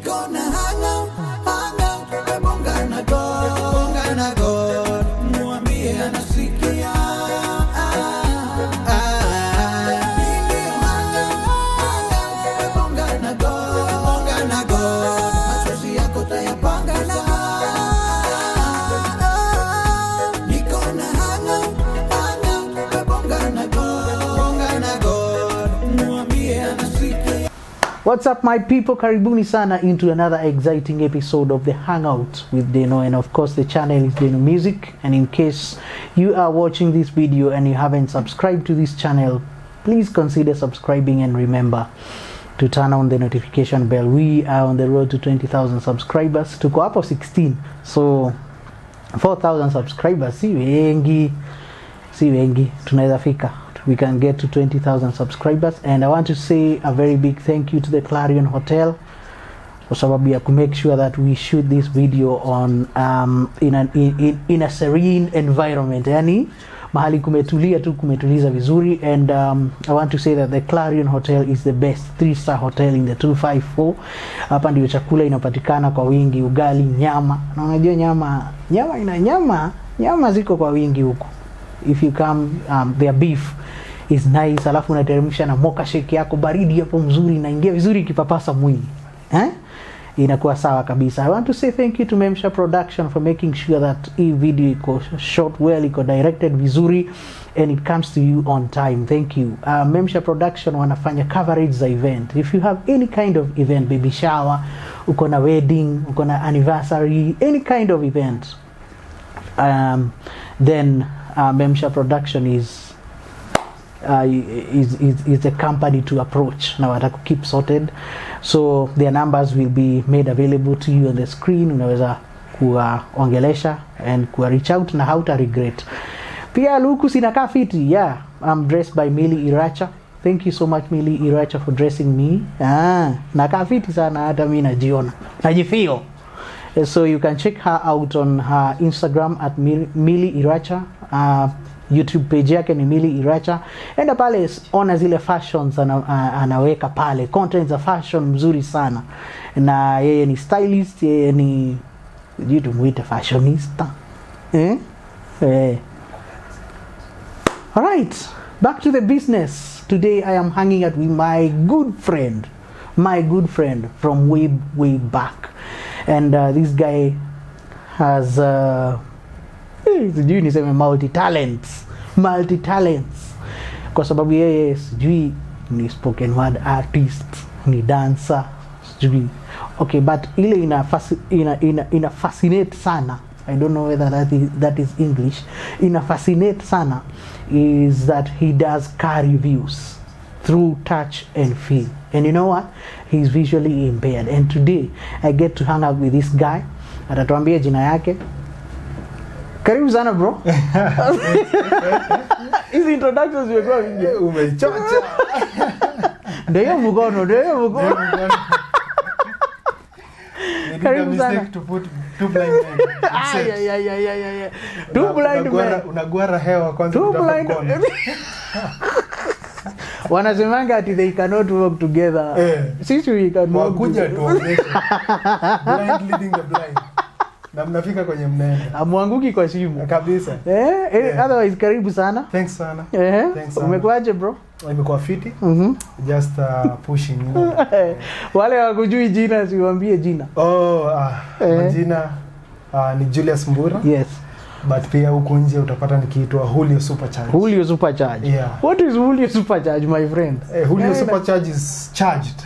Nikona hanga bonga na God mwambie anasikia bonga na God machozi yako tayapanga Nikona hanga bonga na God mwambie anasikia. What's up my people, karibuni sana into another exciting episode of the Hangout with Denno, and of course the channel is Denno Music. And in case you are watching this video and you haven't subscribed to this channel, please consider subscribing and remember to turn on the notification bell. We are on the road to 20,000 subscribers. Tuko hapo 16, so 4,000 subscribers si wengi tunaweza fika. We can get to 20,000 subscribers, and I want to say a very big thank you to the Clarion Hotel for sababu ya to make sure that we shoot this video on in a serene environment, yani mahali kumetuliza vizuri. And I want to say that the Clarion Hotel is the best 3-star hotel in the 254. Hapa ndio chakula inapatikana kwa wingi, ugali, nyama. Na unajua nyama ziko kwa wingi huko. If you come, their beef is nice, alafu unateremsha na mocha shake yako baridi hapo mzuri, inaingia vizuri kipapasa mwili. Inakuwa sawa kabisa. I want to say thank you to Memsha Production for making sure that hii video iko shot well, iko directed vizuri, and it comes to you on time. Thank you. Memsha Production wanafanya coverage za event. If you have any kind of event, baby shower, uko na wedding, uko na anniversary, any kind of event, then Memsha Production is a company to approach. Now wataku keep sorted, so their numbers will be made available to you on the screen. Unaweza kuongelesha and ku reach out na hauta regret. Pia luku sinakaa fiti. Yeah, I'm dressed by Millie Iracha. Thank you so much Millie Iracha for dressing me. Nakaa fiti sana, hata mimi najiona, najifeel. So you can check her out on her Instagram at Millie Iracha. YouTube page yake ni Millie Iracha. Enda pale ona zile fashions anaweka pale, content za fashion mzuri sana. Na yeye ni stylist, yeye ni jitu muite fashionista. Alright, back to the business. Today I am hanging out with my good friend from way back. And this guy has sijui niseme multi-talents kwa sababu yeye sijui ni spoken word artist, ni dancer, sijui. Okay, but ile ina fascinate sana. I don't know whether that is English. Ina fascinate sana is that he does car reviews through touch and feel. And you know what? He's visually impaired. And today I get to hang out with this guy. Atatuambia jina yake. Karibu sana bro. Hizi introductions zimekuwa vingi. Umechocha. Ndio mkono. Karibu sana. To put two blind men. Yeah. Two blind men. Unagwara hewa kwanza kutoka mkono. Wanasemanga ati they cannot work together. Sisi we can work. Wakuja tuonyeshe. Blind leading the blind. Na mnafika kwenye mnaenda. Amwanguki kwa shimo. Kabisa. Otherwise karibu sana. Thanks sana. Thanks sana. Umekuaje bro? Nimekuwa fiti. Just pushing. Wale wakujui jina siwaambie jina. Jina ni Julius Mbura. Yes. But pia huko nje utapata nikiitwa Julio Supercharge. Yeah. What is Julio Supercharge, my friend? Julio Supercharge is charged.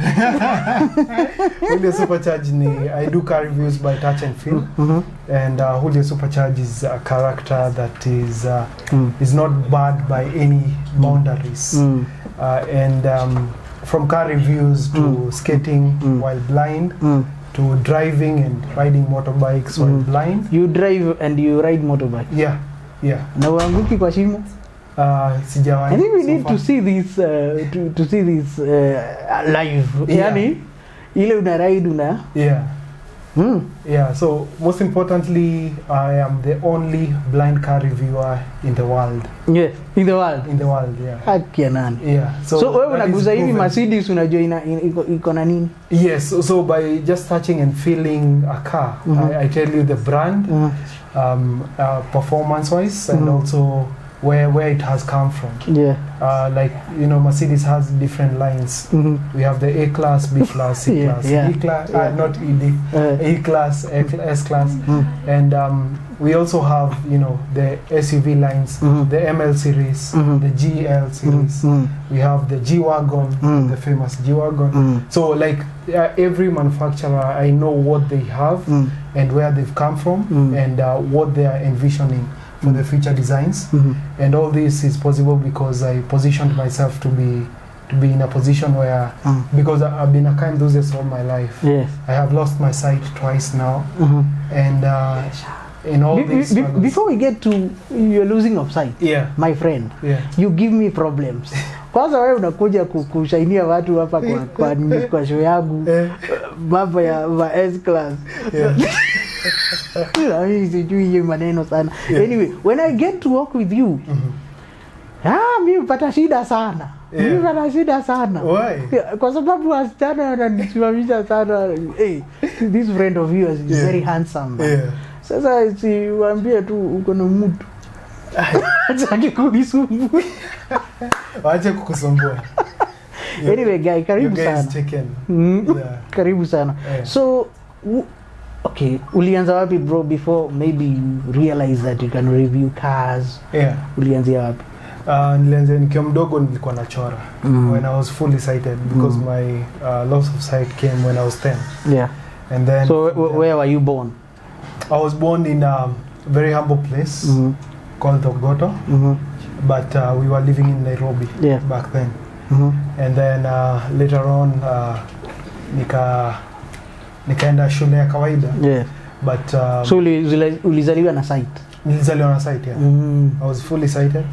Julio Supercharge ni I do car reviews by touch and feel. And Julio Supercharge is a character that is not barred by any boundaries. And from car reviews to skating while blind, to driving and riding motorbikes while blind. You drive and you ride motorbike? Yeah. Na uanguki kwa shimo? Sijawahi. I think we need to see this to see this live. Yeah. Yani ile una ride una. Yeah. Yeah, so most importantly, I am the only blind car reviewer in the world. Yes, in the world. In the world, yeah. Haki ya nani? Yeah. So wewe that is unaguza hivi proven. Mercedes unajua iko na nini? Yes, so by just touching and feeling a car, I tell you the brand, performance-wise, and also where it has come from. Yeah. Like, you know, Mercedes has different lines. We have the A-Class, B-Class, C-Class, Yeah. D-Class, not ED, A-Class, S-Class. And we also have, you know, the SUV lines, the ML series, the GL series. We have the G-Wagon, the famous G-Wagon. So, like, every manufacturer, I know what they have and where they've come from and what they are envisioning for the future designs. And all this is possible because I positioned myself to be in a position where, because I've been a car enthusiast all my life. Yes. I have lost my sight twice now. And in all these before we get to you're losing of sight, my friend, you give me problems. Kwanza wewe unakuja kushainia watu hapa kwa show yangu mambo ya S-Class. Sijui maneno sana. Anyway, when I get to work with you, mimi pata shida sana. Mimi pata shida sana. Why? Kwa sababu wasichana wananisimamisha sana. Hey, this friend of yours is very handsome. Sasa siwaambie tu uko na mtu. Acha kunisumbua. Acha kukusumbua. Anyway, guy, karibu sana. Karibu sana. So okay, ulianza wapi bro before maybe you realize that you can review cars? Ulianzia wapi? Nilianza nikiwa mdogo nilikuwa nachora when I was fully sighted because my loss of sight came when I was 10. Yeah. And then so where were you born? I was born in a very humble place called Ogoto, but we were living in Nairobi back then. And then later on nikaenda shule ya kawaida. But so ulizaliwa na sight? Nilizaliwa na sight, yeah. I was fully sighted.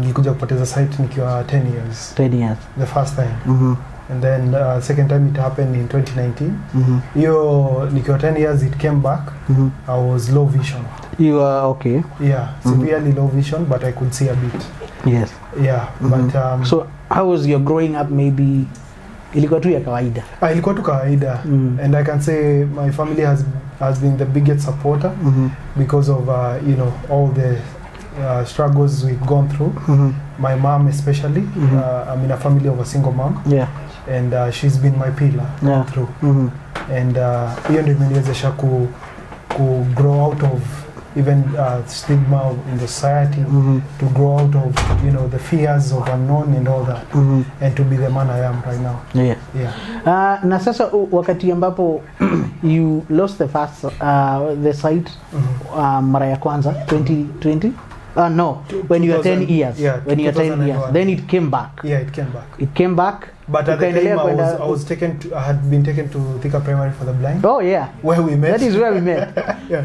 Nilikuja kupoteza sight nikiwa 10 years. 10 years. The first time. And then second time it happened in 2019. Hiyo nikiwa 10 years it came back. I was low vision. You are okay? Yeah, severely low vision, but I could see a bit. Yes. Yeah, but so how was your growing up maybe? Ilikuwa tu ya kawaida? Ilikuwa tu kawaida. And I can say my family has been the biggest supporter because of you know, all the struggles we've gone through. My mom especially. I'm in a family of a single mom. Yeah. And she's been my pillar through. And hiyo ndio imeniwezesha ku grow out of even stigma in the society, to grow out of, you know, the fears of unknown and all that, and to be the man I am right now. Na sasa wakati ambapo you lost the first the sight mara ya kwanza 2020 no, when you were 10 years. When you were 10 years, then it came back. It came back. But at the time I had been taken to Thika Primary for the Blind. Oh yeah, where we met. That is where we met.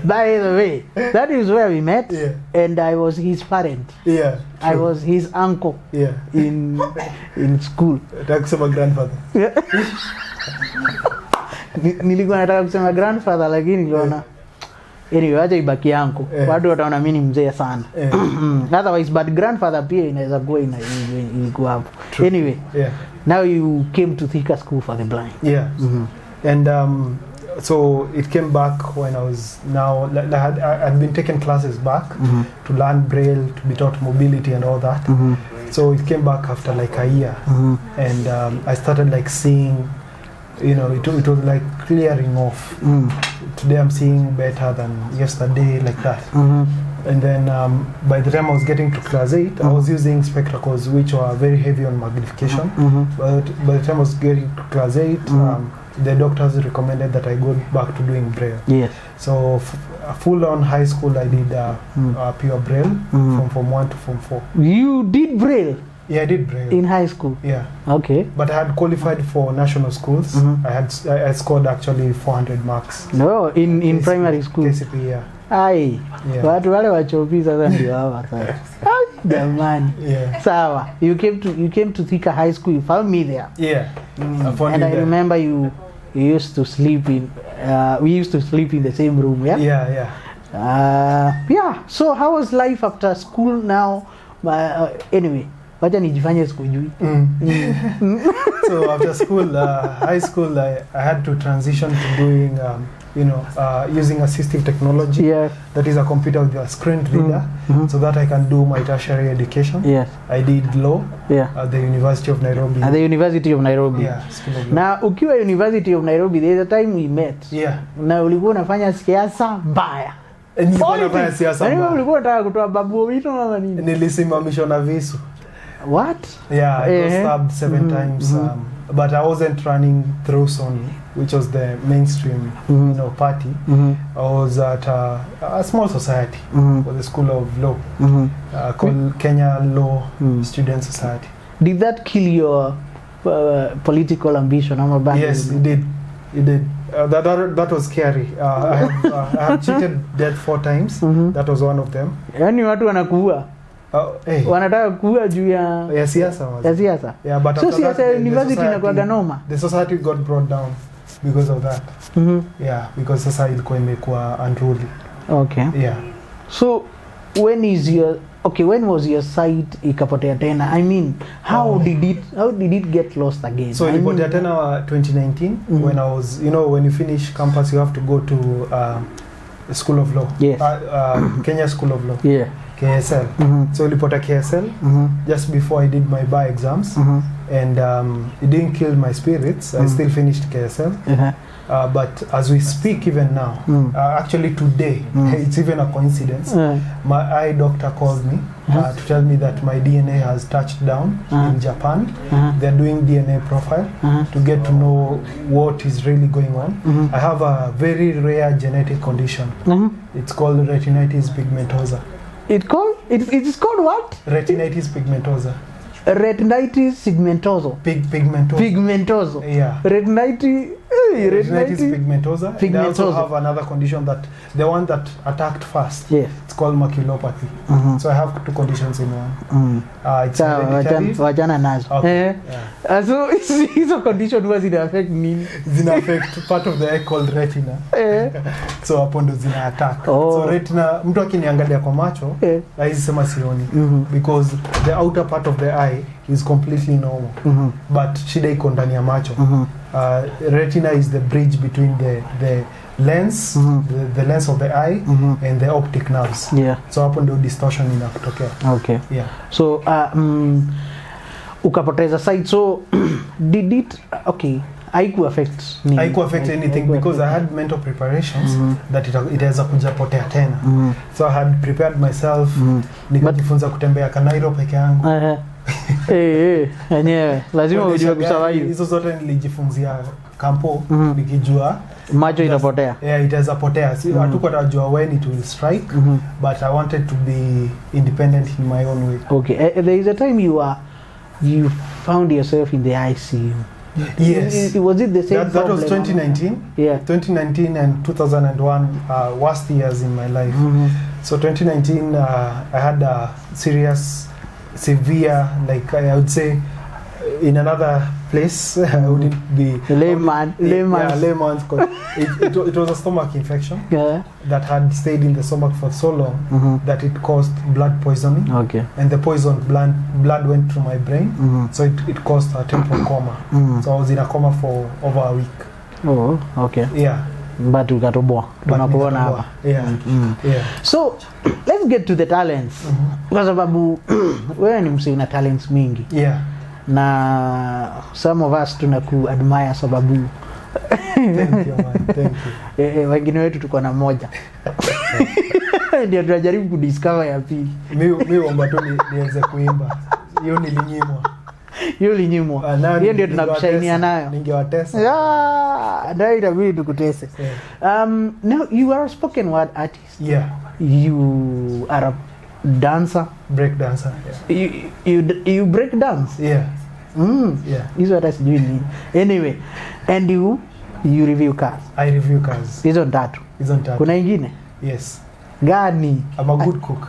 By the way, that is where we met. And I was his parent. I was his uncle. In school. That's my grandfather. Nilikuwa nataka kusema grandfather lakini niliona anyway acha ibaki yangu. Watu wataona mimi ni mzee sana. Otherwise but grandfather pia inaweza kuwa ilikuwa hapo. Anyway. Now you came to Thika School for the Blind. And so it came back when I was I'd been taking classes back to learn Braille, to be taught mobility and all that. So it came back after like a year. And I started like seeing, you know, it was like clearing off. Today I'm seeing better than yesterday, like that. And then by the time I was getting to class 8, I was using spectacles which were very heavy on magnification. But by the time I was getting to class 8, the doctors recommended that I go back to doing Braille. So full on high school I did pure Braille from Form 1 to Form 4. You did Braille? Yeah, I did Braille. In high school? Yeah. Okay. But I had qualified for national schools. I scored actually 400 marks. No, in primary school? Basically, yeah. Ai, watu wale wachopi sasa ndio hawa sasa. Jamani. Sawa. You came to Thika High School. You found me there. Yeah. And I remember you used to sleep in We used to sleep in the same room, yeah? Yeah. So how was life after school now? Anyway, wacha nijifanye sikujui. So after school, high school, I had to transition to doing, using assistive technology. Yeah. That is a computer with a screen reader, so that I can do my tertiary education. Yes. I did law Yeah. at the University of Nairobi. At the University of Nairobi. Yeah, School of Law. Na ukiwa University of Nairobi, there's a time we met. Yeah. Na ulikuwa unafanya siasa mbaya. Nilikuwa nafanya siasa mbaya. mbaya. Ulikuwa unataka kutoa babu wito mama nini? Nilisimamishwa na visu. What? Yeah, I got stabbed 7 times, but I wasn't running through Sony, which was the mainstream, party. I was at a small society, for the School of Law, called Kenya Law Student Society. Did that kill your political ambition? Yes, it did. It did. That was scary. I have cheated death 4 times. That was one of them. Yani watu wanakuua. Hey. Wanataka kuua juu ya siasa. Ya siasa. Yeah, but so siasa university inakuwa noma. The society got brought down because of that. Yeah, because society ilikuwa imekuwa unruly. Okay. Yeah. So when was your site ikapotea tena? I mean, how did it get lost again? So ilipotea tena 2019 when I was, when you finish campus you have to go to School of Law. Yes. Kenya School of Law. Yeah. KSL. So ilipotea KSL just before I did my bar exams, and it didn't kill my spirits. I still finished KSL. But as we speak even now, actually today, it's even a coincidence, my eye doctor called me to tell me that my DNA has touched down in Japan. They're doing DNA profile to get to know what is really going on. I have a very rare genetic condition. It's called retinitis pigmentosa. It is called what? Retinitis pigmentosa. Retinitis pigmentosa. Pigmentosa. Yeah. Retinitis pigmentosa. They also have another condition, that the one that attacked first. Yes. It's called maculopathy. So I have 2 conditions in one. It's hereditary. Wajana nazo. Okay. Yeah. So hizo condition huwa zina affect nini? Zina affect part of the eye called retina. So hapo ndo zina attack. So retina, mtu akiniangalia kwa macho, haizi sema sioni, because the outer part of the eye is completely normal. But shida iko ndani ya macho. Retina is the bridge between the lens, the lens of the eye, and the optic nerves. Yeah. So hapo ndio distortion inatokea. Okay. Yeah. So ukapoteza sight. So did it haiku affect me? Haiku affect anything because I had mental preparations that itaweza kuja potea tena. So I had prepared myself, nikajifunza kutembea Kanairo peke yangu. Enyewe lazima ujue kusurvive. Hizo zote nilijifunzia kampo, nikijua macho itapotea. Yeah, itaweza potea. Hatuko tunajua when it will strike, but I wanted to be independent in my own way. Okay. There is a time you found yourself in the ICU. Yes. Was it the same that was 2019. Yeah. 2019 and 2001 worst years in my life. So 2019 I had a severe, like I would say, in another place. I wouldn't be layman. Yeah, layman's cause it was a stomach infection that had stayed in the stomach for so long that it caused blood poisoning. Okay. And the poisoned blood went through my brain, so it caused a temporal coma. So I was in a coma for over a week. Oh, okay. Yeah. But ukatoboa. Tunakuona hapa. Yeah. Yeah. So let's get to the talents. Kwa sababu wewe ni msee una talents mingi. Yeah. Na some of us tunaku admire sababu Thank you, man. Thank you. Wengine wetu tuko na moja. Ndio tunajaribu kudiscover ya pili. Mimi omba tu niweze kuimba. Hiyo nilinyimwa. Hiyo ndio tunakushainia nayo. Ningewatesa. Ndio itabidi tukutese. Now you are a spoken word artist. Yeah. You are a dancer. Break dancer. Yeah. You break dance. Yeah. Yeah. Is what I doing. Anyway, and you review cars. I review cars. Hizo tatu. Kuna ingine? Yes. Gani? I'm a good cook.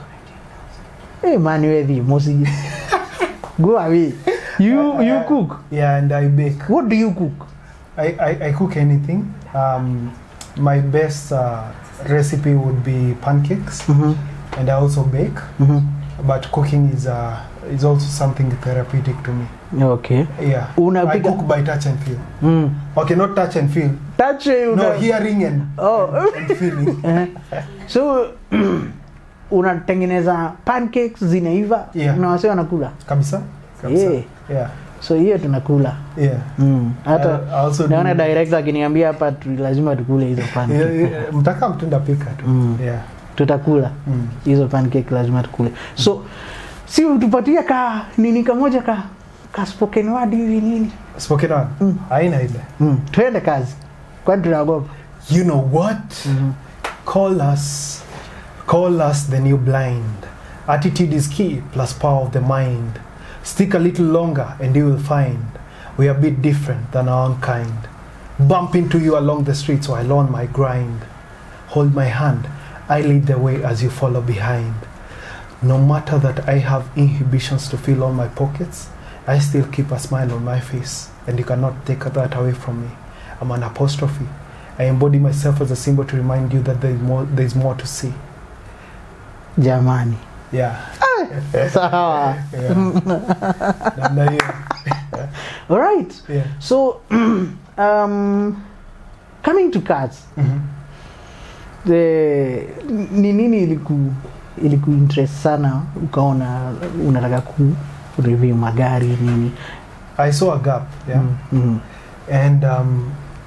Hey man, you mosi. Go away. You cook? Yeah, and I bake. What do you cook? I cook anything. my best recipe would be pancakes, and I also bake. But cooking is also something therapeutic to me. Okay. Yeah. I cook by touch and feel. Okay, not touch and feel. Touch. No, hearing and feeling. So unatengeneza pancakes zinaiva na wase wanakula kabisa. Yeah. So hiyo tunakula. Yeah. Hata naona director akiniambia hapa lazima tukule hizo pancakes. Mtaka mtunda pika tu. Yeah. Tutakula. Hizo pancake lazima tukule. So si utupatie ka nini kamoja ka spoken word hivi nini? Spoken word? Haina ile. Twende kazi. Kwani tunaogopa? You know what? Call us the new blind. Attitude is key plus power of the mind. Stick a little longer and you will find we are a bit different than our own kind. Bump into you along the streets while on my grind. Hold my hand, I lead the way as you follow behind. No matter that I have inhibitions to fill all my pockets, I still keep a smile on my face, and you cannot take that away from me. I'm an apostrophe. I embody myself as a symbol to remind you that there's more to see. Jamani. Yeah. Sawa. All right. Yeah. So coming to cars. Ni nini iliku interest sana ukaona unataka ku review magari nini? I saw a gap, yeah. And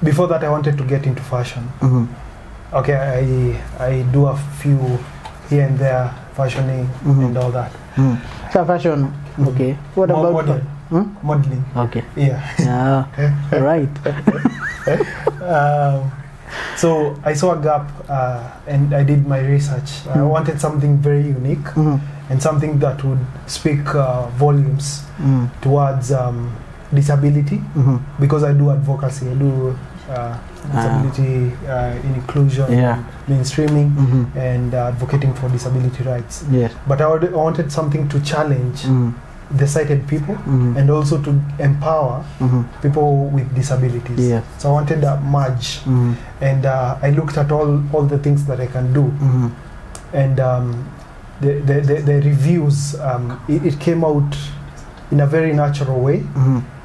before that I wanted to get into fashion. Okay, I do a few here and there fashioning and all that. So fashion, okay. What about modeling? Okay. Yeah. All right. So I saw a gap and I did my research. I wanted something very unique and something that would speak volumes towards disability, because I do advocacy. I do disability inclusion, mainstreaming, and advocating for disability rights. Yes. But I wanted something to challenge the sighted people and also to empower people with disabilities. Yes. So I wanted a merge, and I looked at all the things that I can do, and the reviews, it came out in a very natural way,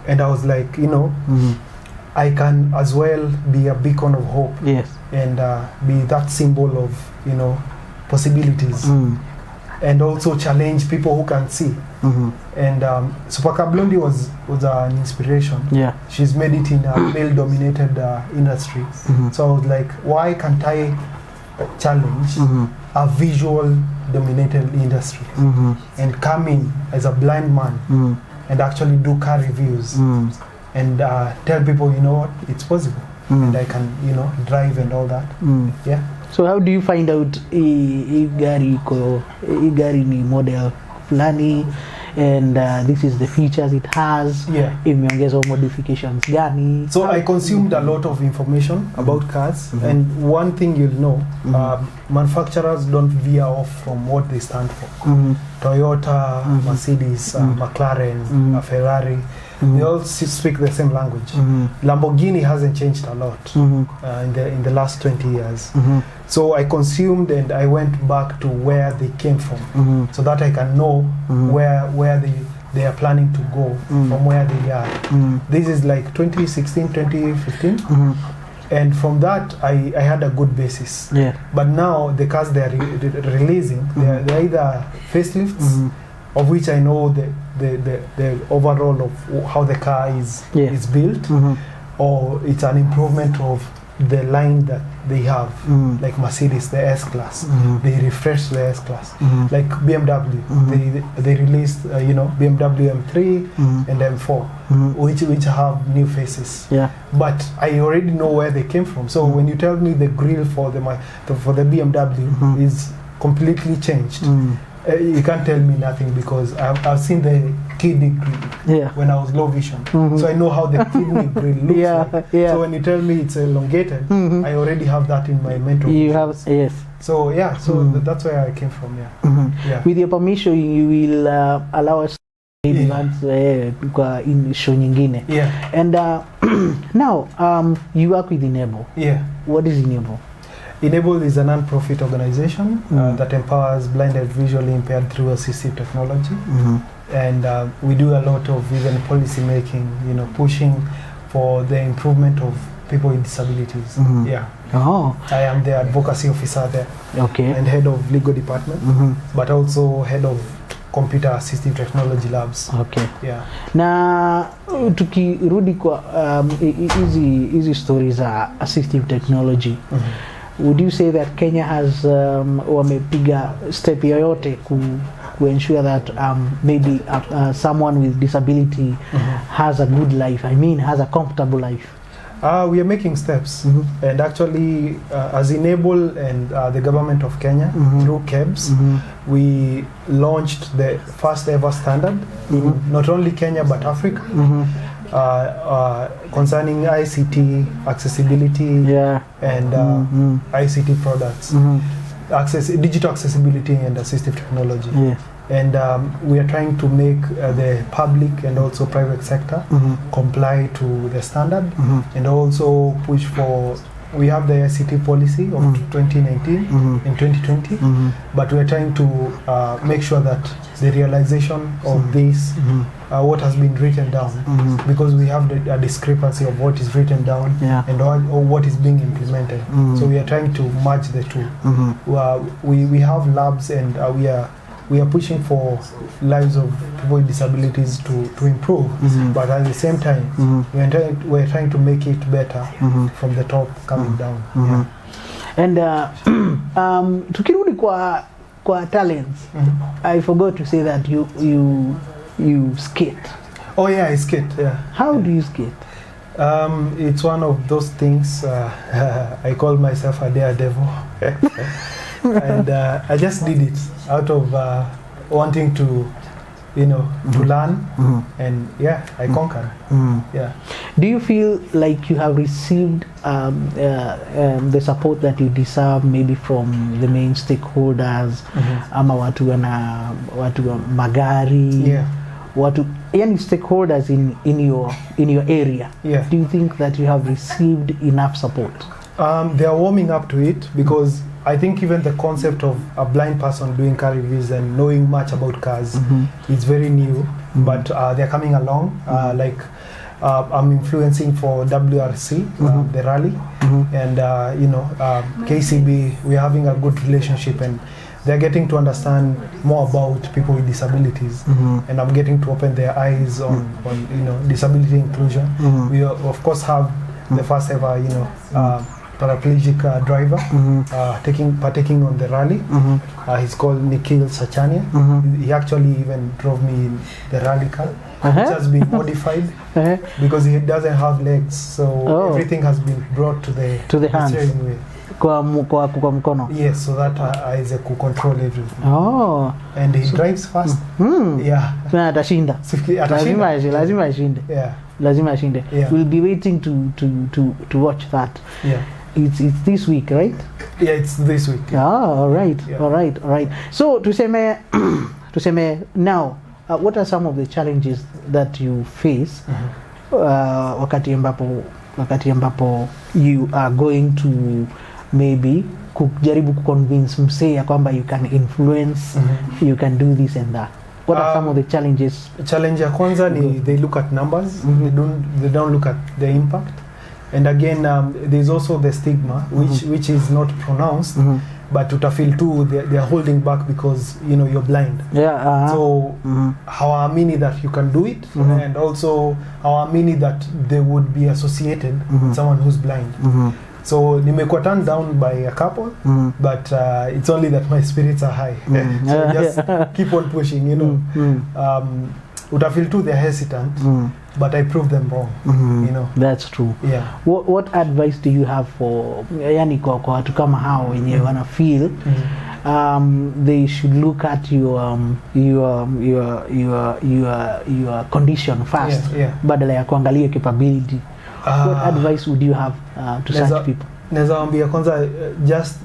and I was like, I can as well be a beacon of hope, and be that symbol of possibilities, and also challenge people who can see. And Supaka Blondie was an inspiration. Yeah. She's made it in a male-dominated industry. So I was like, why can't I challenge a visual-dominated industry and come in as a blind man and actually do car reviews and tell people, you know what, it's possible, and I can, drive and all that. Yeah. So how do you find out a gari ni model fulani, and this is the features it has, imeongezwa modifications gani? So I consumed a lot of information about cars, and one thing you'll know, manufacturers don't veer off from what they stand for. Toyota, Mercedes, McLaren, Ferrari, they all speak the same language. Lamborghini hasn't changed a lot in the last 20 years. So I consumed and I went back to where they came from, so that I can know where they are planning to go from where they are. This is like 2016, 2015. And from that, I had a good basis. Yeah. But now the cars they are releasing, they're either facelifts, of which I know the overall of how the car is built, or it's an improvement of the line that they have, like Mercedes, the S-Class. They refreshed the S-Class. Like BMW, they released BMW M3 and M4, which have new faces. Yeah. But I already know where they came from. So when you tell me the grille for the BMW is completely changed, you can't tell me nothing, because I've seen the kidney grill when I was low vision. So I know how the kidney grill looks like. So when you tell me it's elongated, I already have that in my mental. You have, yes. So that's where I came from. Yeah. With your permission, you will allow us maybe Yeah. once kwa in show nyingine. Yeah. And now you work with Enable. Yeah. What is Enable? Enable is a non-profit organization that empowers blind and visually impaired through assistive technology. And we do a lot of even policy making, pushing for the improvement of people with disabilities. Yeah. Oh, I am the advocacy officer there okay. and head of legal department, but also head of computer assistive technology labs. Okay. Yeah. Na tukirudi kwa hizi stories za assistive technology, would you say that Kenya has wamepiga step yoyote to ensure that maybe someone with disability has a good life, has a comfortable life? We are making steps, and actually as Enable and the government of Kenya through KEBS, we launched the first ever standard in not only Kenya but Africa concerning ICT accessibility and ICT products, digital accessibility and assistive technology. And we are trying to make the public and also private sector comply to the standard, and also push for. We have the ICT policy of 2019 and 2020, but we are trying to make sure that the realization of this, what has been written down, because we have a discrepancy of what is written down and what is being implemented. So we are trying to merge the two. We have labs, and we are pushing for lives of people with disabilities to improve, but at the same time, we're trying to make it better from the top coming down. And tukirudi kwa talents, I forgot to say that you skate. Oh yeah, I skate. Yeah. How do you skate? It's one of those things. I call myself a daredevil. And I just did it out of wanting to, to learn, and I conquered. Yeah. Do you feel like you have received the support that you deserve, maybe from the main stakeholders, ama watu wa magari, watu yani stakeholders in your area? Do you think that you have received enough support? They are warming up to it, because I think even the concept of a blind person doing car reviews and knowing much about cars is very new, but they're coming along. I'm influencing for WRC, the rally, and KCB. We're having a good relationship, and they're getting to understand more about people with disabilities, and I'm getting to open their eyes on disability inclusion. We of course have the first ever paraplegic driver partaking on the rally. He's called Nikhil Sachania. He actually even drove me in the rally car, which has been modified because he doesn't have legs, so everything has been brought to the hands. Kwa mkono. Yes, so that is could control everything. And he drives fast. Yeah. Atashinda. Lazima ashinde. Yeah. Lazima ashinde. We'll be waiting to watch that. Yeah. It's this week, right? Yeah, it's this week. All right. So to say now, what are some of the challenges that you face wakati ambapo you are going to maybe kujaribu convince msee ya kwamba you can influence, you can do this and that? What are some of the challenges? Challenge ya kwanza ni they look at numbers, they don't look at the impact. And again, there's also the stigma, which is not pronounced, but utafeel too they are holding back because you're blind. So hawaamini that you can do it, and also hawaamini that they would be associated with someone who's blind. So nimekuwa turned down by a couple, but it's only that my spirits are high. So just keep on pushing, utafeel too they're hesitant, but I proved them wrong. That's true. Yeah. What advice do you have for yani kwa watu kama hao wenye wana feel they should look at your condition first, badala ya kuangalia capability? What advice would you have to such people? naweza ambia kwanza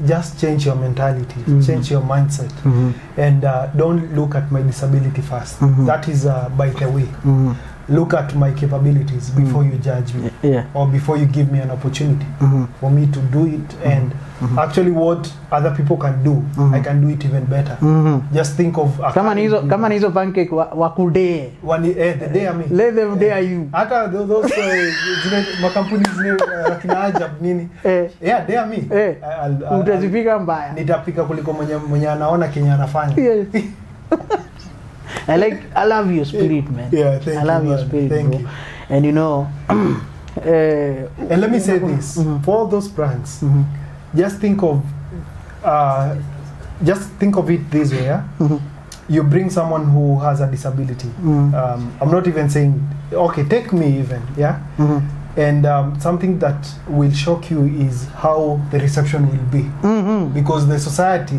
just change your mentality, change your mindset, and don't look at my disability first. That is by the way. Look at my capabilities before you judge me, or before you give me an opportunity for me to do it. And actually what other people can do, I can do it even better. Just think of kama nizo pancake wakude the day me, let them dare you. Hata those makampuni zile kina Ajab nini, dare me, utazipika mbaya, nitapika kuliko mwenye anaona Kenya anafanya. I love your spirit, man. Yeah, thank you. I love your spirit, thank bro. you. And you know, and let me say this, for all those brands, just think of it this way, yeah? You bring someone who has a disability. I'm not even saying, okay, take me even, yeah? And something that will shock you is how the reception will be, because the society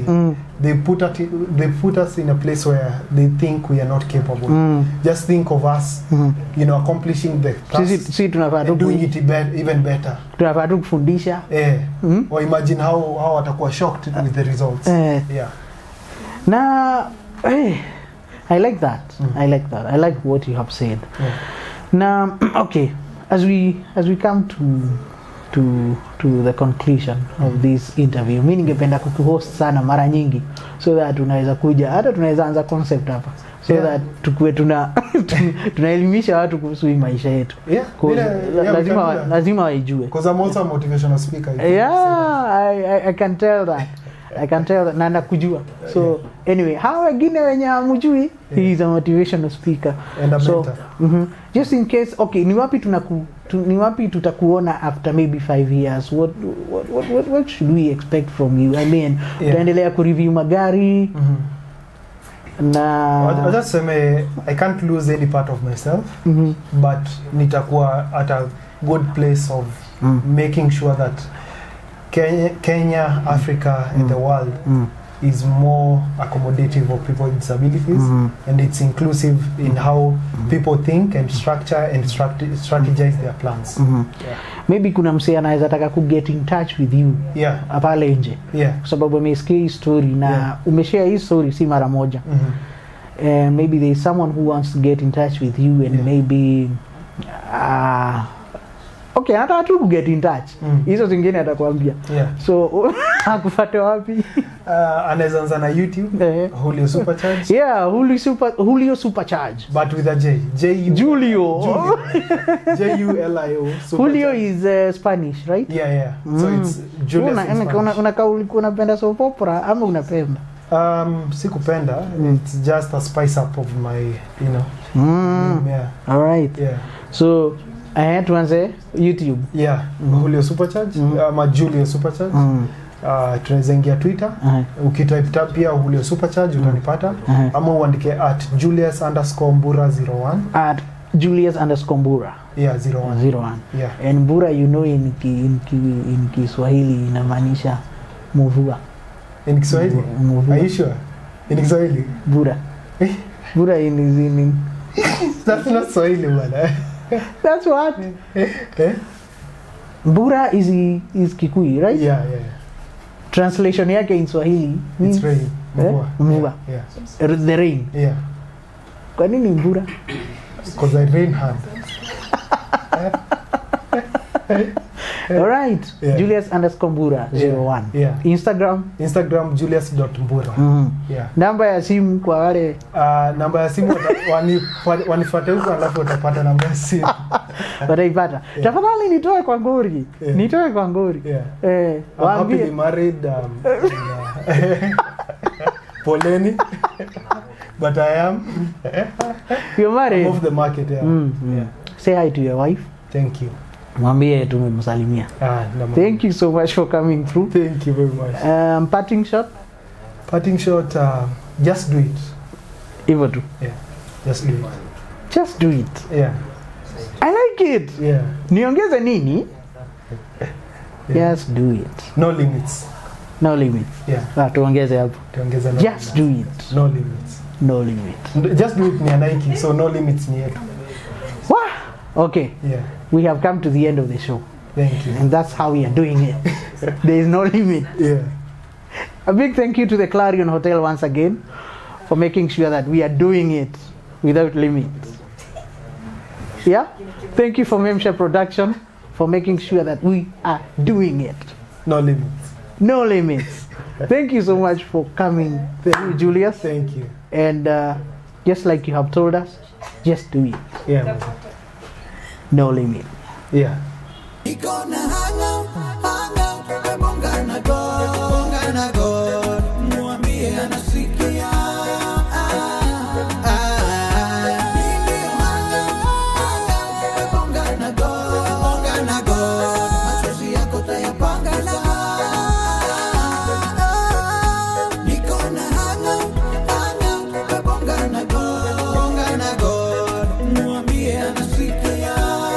they put us in a place where they think we are not capable. Just think of us, accomplishing the task and doing it even better. Tunafaa tu kufundisha. Or imagine how watakuwa shocked with the results. Yeah. Now, I like that. I like that. I like what you have said. Now, okay. As we come to the conclusion of this interview, mimi ningependa kukuhost sana mara nyingi, so that tunaweza kuja, hata tunaweza anza concept hapa, so that tukue tunaelimisha watu kuhusu maisha yetu. Lazima waijue, because I'm also a motivational speaker. I can tell that. I can tell that, na nakujua. So anyway, how wengine wenye hamjui, he is a motivational speaker and a mentor. Just in case, okay, ni wapi tutakuona after maybe 5 years? What should we expect from you? I mean, utaendelea kureview magari na I just say I can't lose any part of myself, but nitakuwa at a good place of making sure that Kenya, Africa, and the world is more accommodative of people with disabilities, and it's inclusive in how people think and structure and strategize their plans. Maybe kuna msee anaweza taka ku get in touch with you pale nje, kwa sababu amesikia hii story na umeshare hii story si mara moja, and maybe there is someone who wants to get in touch with you and maybe okay, hata tu get in touch. Hizo zingine atakwambia. So akufuate wapi? Anaweza anza na YouTube, Julio Supercharge. Julio Supercharge. But with a J. Julio. Julio. Julio is Spanish, right? So it's Julius in Spanish. Unapenda soap opera ama unapenda? Sikupenda. It's just a spice up of my, All right. So tuanze YouTube. Julio Supercharge, Julius Supercharge. Tunaweza ingia Twitter, ukitype pia Julio Supercharge utanipata, ama uandike @Julius_Mbura 01. @Julius_Mbura 01. And Mbura, in Kiswahili inamaanisha mvua. In Kiswahili? Are you sure? In Kiswahili? Mbura. Mbura in That's not Swahili, man. That's what? Mbura is Kikuyu, right? Translation yake in Swahili it's rain. Mvua. The rain. Kwa nini Mbura? Because I rain hard. All right. Julius_Mbura 01. Instagram Julius.Mbura. Namba ya simu kwa wale namba ya simu wanifuate huko, alafu utapata namba ya simu. Wataipata. Tafadhali nitoe kwa ngori. I'm happily married, poleni. But I am. You're married? I'm off the market, Say hi to your wife. Thank you. Mwambie tumemsalimia. Thank you so much for coming through. Thank you very much. Parting shot, just do it. Hivyo tu. Just do it. Just do it. I like it. Niongeze nini? Just do it. No limits. Tuongeze hapo. Just do it. No limits. Just do it ni Nike, so no limits ni yetu. Okay. We have come to the end of the show. Thank you. And that's how we are doing it. There is no limit. Yeah. A big thank you to the Clarion Hotel once again for making sure that we are doing it without limits. Yeah? Thank you for Memshare Production for making sure that we are doing it. No limits. No limits. Thank you so much for coming, Julius. Thank you. And just like you have told us, just do it. Yeah. No limit. Yeah. Iko na